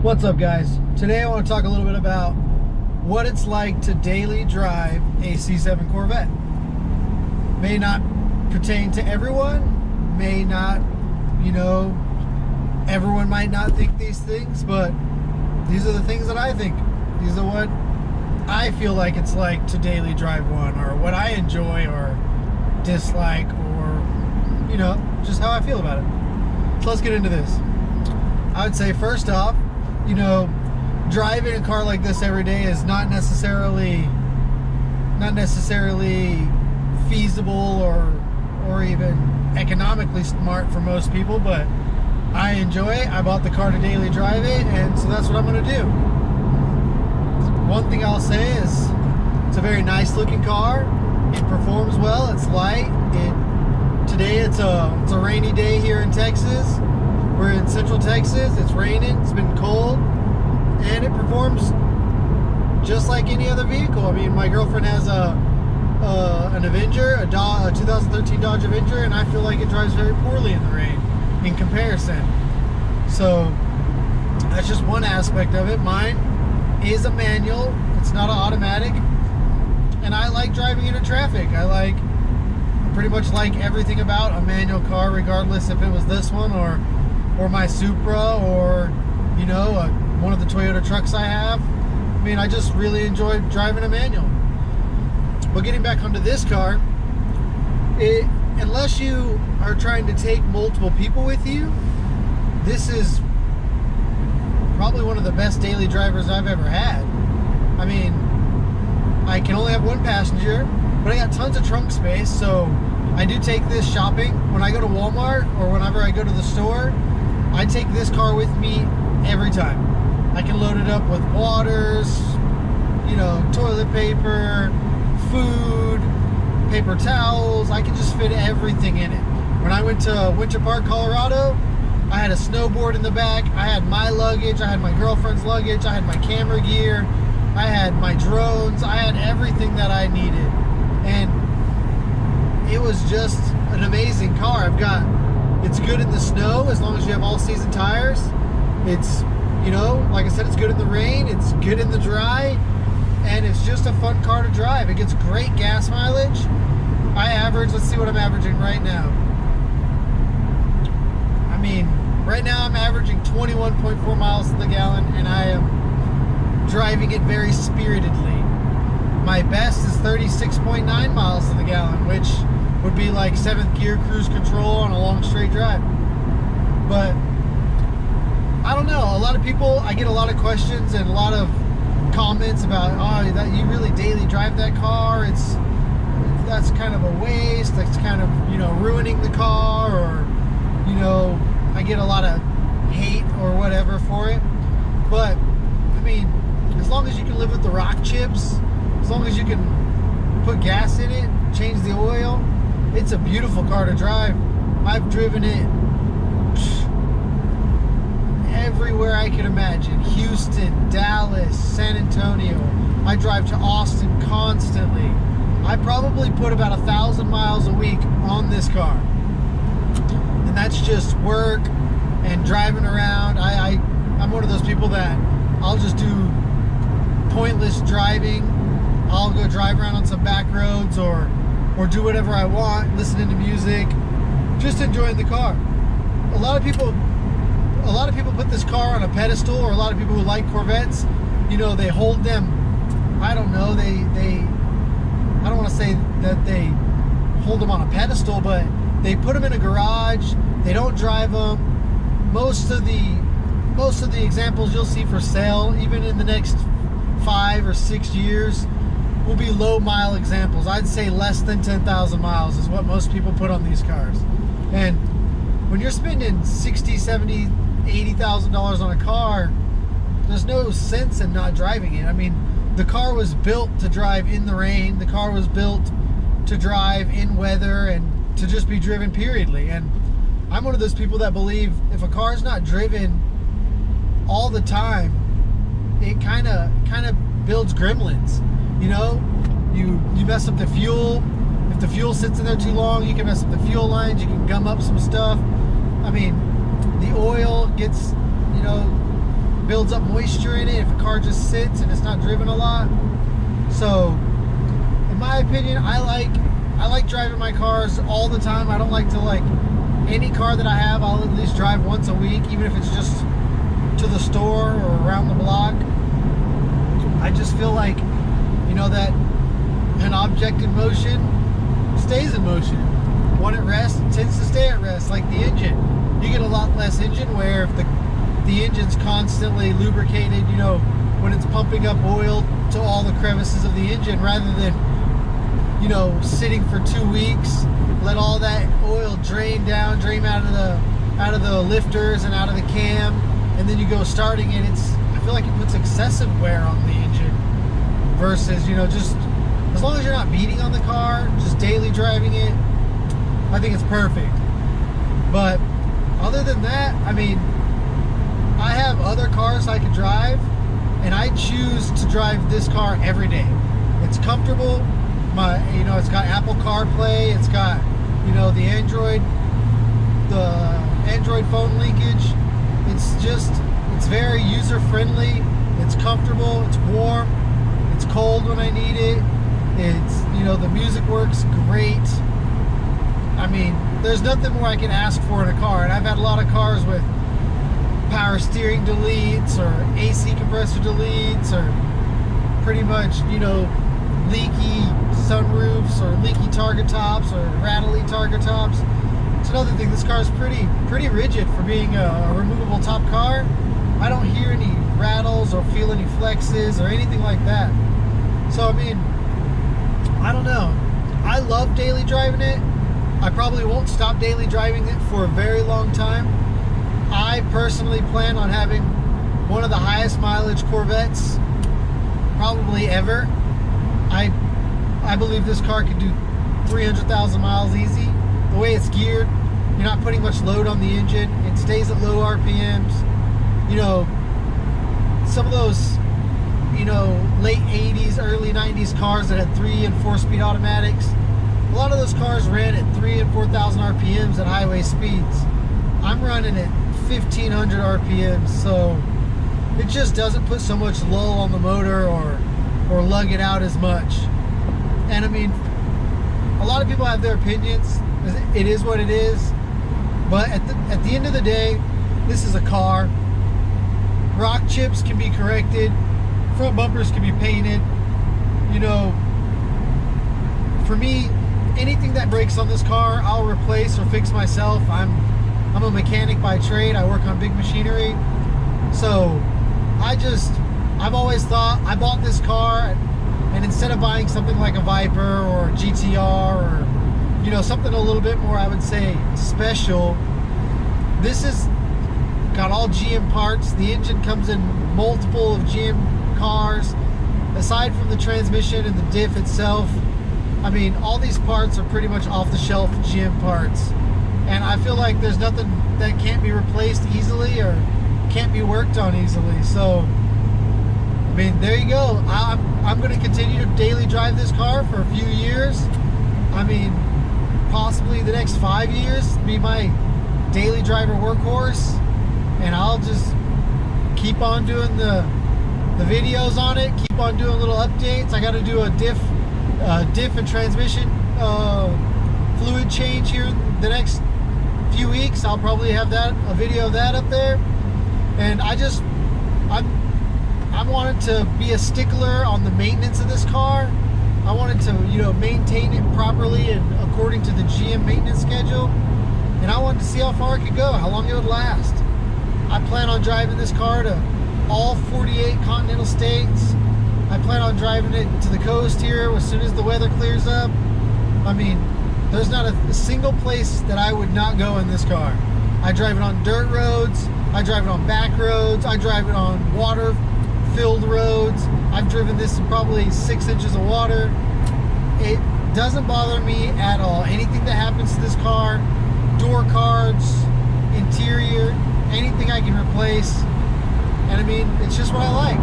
What's up, guys? Today I want to talk a little bit about what it's like to daily drive a C7 Corvette. May not pertain to everyone, may not, everyone might not think these things, but these are the things that I think. These are what I feel like it's like to daily drive one, or what I enjoy or dislike, or, just how I feel about it. So let's get into this. I would say, first off, driving a car like this every day is not necessarily feasible or even economically smart for most people, but I enjoy it. I bought the car to daily drive it, and so that's what I'm going to do. One thing I'll say is it's a very nice looking car. It performs well. It's light. Today it's a rainy day here in Texas. We're in Central Texas. It's raining. It's been cold, and it performs just like any other vehicle. I mean, my girlfriend has an Avenger, a 2013 Dodge Avenger, and I feel like it drives very poorly in the rain in comparison. So that's just one aspect of it. Mine is a manual. It's not an automatic, and I like driving into traffic. I pretty much like everything about a manual car, regardless if it was this one or my Supra, or one of the Toyota trucks I have. I mean, I just really enjoy driving a manual. But getting back onto this car, unless you are trying to take multiple people with you, this is probably one of the best daily drivers I've ever had. I mean, I can only have one passenger, but I got tons of trunk space, so I do take this shopping. When I go to Walmart or whenever I go to the store, I take this car with me every time. I can load it up with waters, toilet paper, food, paper towels. I can just fit everything in it. When I went to Winter Park, Colorado, I had a snowboard in the back. I had my luggage. I had my girlfriend's luggage. I had my camera gear. I had my drones. I had everything that I needed. And it was just an amazing car. It's good in the snow as long as you have all season tires. It's, like I said, it's good in the rain. It's good in the dry. And it's just a fun car to drive. It gets great gas mileage. Let's see what I'm averaging right now. I mean, right now I'm averaging 21.4 miles to the gallon, and I am driving it very spiritedly. My best is 36.9 miles to the gallon, which would be like 7th gear cruise control on a long straight drive. But I don't know, a lot of people, I get a lot of questions and a lot of comments about, oh, that you really daily drive that car, that's kind of a waste, that's kind of, ruining the car, or, I get a lot of hate or whatever for it. But I mean, as long as you can live with the rock chips, as long as you can put gas in it, change the oil, it's a beautiful car to drive. I've driven it everywhere I can imagine. Houston, Dallas, San Antonio. I drive to Austin constantly. I probably put about 1,000 miles a week on this car. And that's just work and driving around. I'm one of those people that I'll just do pointless driving. I'll go drive around on some back roads or do whatever I want, listening to music, just enjoying the car. A lot of people put this car on a pedestal, or a lot of people who like Corvettes, they hold them, I don't know, I don't want to say that they hold them on a pedestal, but they put them in a garage, they don't drive them. Most of the examples you'll see for sale, even in the next 5 or 6 years, will be low mile examples. I'd say less than 10,000 miles is what most people put on these cars. And when you're spending $60,000, $70,000, $80,000 on a car, there's no sense in not driving it. I mean, the car was built to drive in the rain. The car was built to drive in weather and to just be driven periodly. And I'm one of those people that believe if a car is not driven all the time, it kind of builds gremlins. You mess up the fuel. If the fuel sits in there too long, you can mess up the fuel lines. You can gum up some stuff. I mean, the oil gets, builds up moisture in it if a car just sits and it's not driven a lot. So in my opinion, I like driving my cars all the time. I don't like to, like, any car that I have, I'll at least drive once a week, even if it's just to the store or around the block. I just feel like, you know, that an object in motion stays in motion. One at rest tends to stay at rest, like the engine. You get a lot less engine wear if the engine's constantly lubricated, you know, when it's pumping up oil to all the crevices of the engine, rather than, you know, sitting for 2 weeks, let all that oil drain out of the lifters and out of the cam, and then you go starting it. I feel like it puts excessive wear on the engine versus, you know, just as long as you're not beating on the car, just daily driving it, I think it's perfect. But other than that, I mean, I have other cars I could drive, and I choose to drive this car every day. It's comfortable. You know, it's got Apple CarPlay. It's got, you know, the Android phone linkage. It's very user friendly. It's comfortable. It's warm. It's cold when I need it. It's, you know, the music works great. I mean, there's nothing more I can ask for in a car. And I've had a lot of cars with power steering deletes or AC compressor deletes, or pretty much, you know, leaky sunroofs or leaky target tops or rattly target tops. It's another thing. This car is pretty rigid for being a removable top car. I don't hear any rattles or feel any flexes or anything like that. So I mean, I don't know. I love daily driving it. I probably won't stop daily driving it for a very long time. I personally plan on having one of the highest mileage Corvettes probably ever. I believe this car could do 300,000 miles easy. The way it's geared, you're not putting much load on the engine. It stays at low RPMs. You know, some of those, you know, late 80s, early 90s cars that had 3 and 4 speed automatics, a lot of those cars ran at 3,000 and 4,000 RPMs at highway speeds. I'm running at 1,500 RPMs, so it just doesn't put so much lull on the motor or lug it out as much. And I mean, a lot of people have their opinions. It is what it is. But at the end of the day, this is a car. Rock chips can be corrected. Front bumpers can be painted. You know, for me, anything that breaks on this car, I'll replace or fix myself. I'm a mechanic by trade. I work on big machinery. So I've always thought, I bought this car, and instead of buying something like a Viper or a GTR or, you know, something a little bit more, I would say, special, this is got all GM parts. The engine comes in multiple of GM cars. Aside from the transmission and the diff itself, I mean, all these parts are pretty much off-the-shelf GM parts. And I feel like there's nothing that can't be replaced easily or can't be worked on easily. So, I mean, there you go. I'm going to continue to daily drive this car for a few years. I mean, possibly the next 5 years be my daily driver workhorse. And I'll just keep on doing the videos on it, keep on doing little updates. I got to do a diff and transmission fluid change here the next few weeks. I'll probably have a video of that up there. And I wanted to be a stickler on the maintenance of this car. I wanted to, you know, maintain it properly and according to the GM maintenance schedule. And I wanted to see how far it could go, how long it would last. I plan on driving this car to all 48 continental states. I plan on driving it to the coast here as soon as the weather clears up. I mean, there's not a single place that I would not go in this car. I drive it on dirt roads. I drive it on back roads. I drive it on water-filled roads. I've driven this in probably 6 inches of water. It doesn't bother me at all. Anything that happens to this car, door cards, interior, anything I can replace. And I mean, it's just what I like.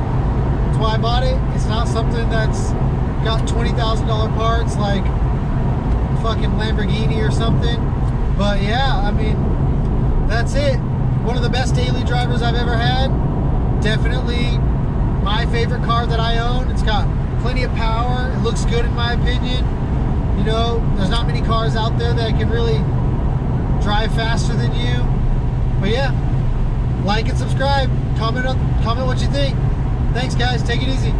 That's why I bought it. It's not something that's got $20,000 parts like fucking Lamborghini or something. But yeah, I mean, that's it. One of the best daily drivers I've ever had. Definitely my favorite car that I own. It's got plenty of power. It looks good in my opinion. You know, there's not many cars out there that can really drive faster than you. But yeah, like and subscribe. Comment what you think. Thanks guys, take it easy.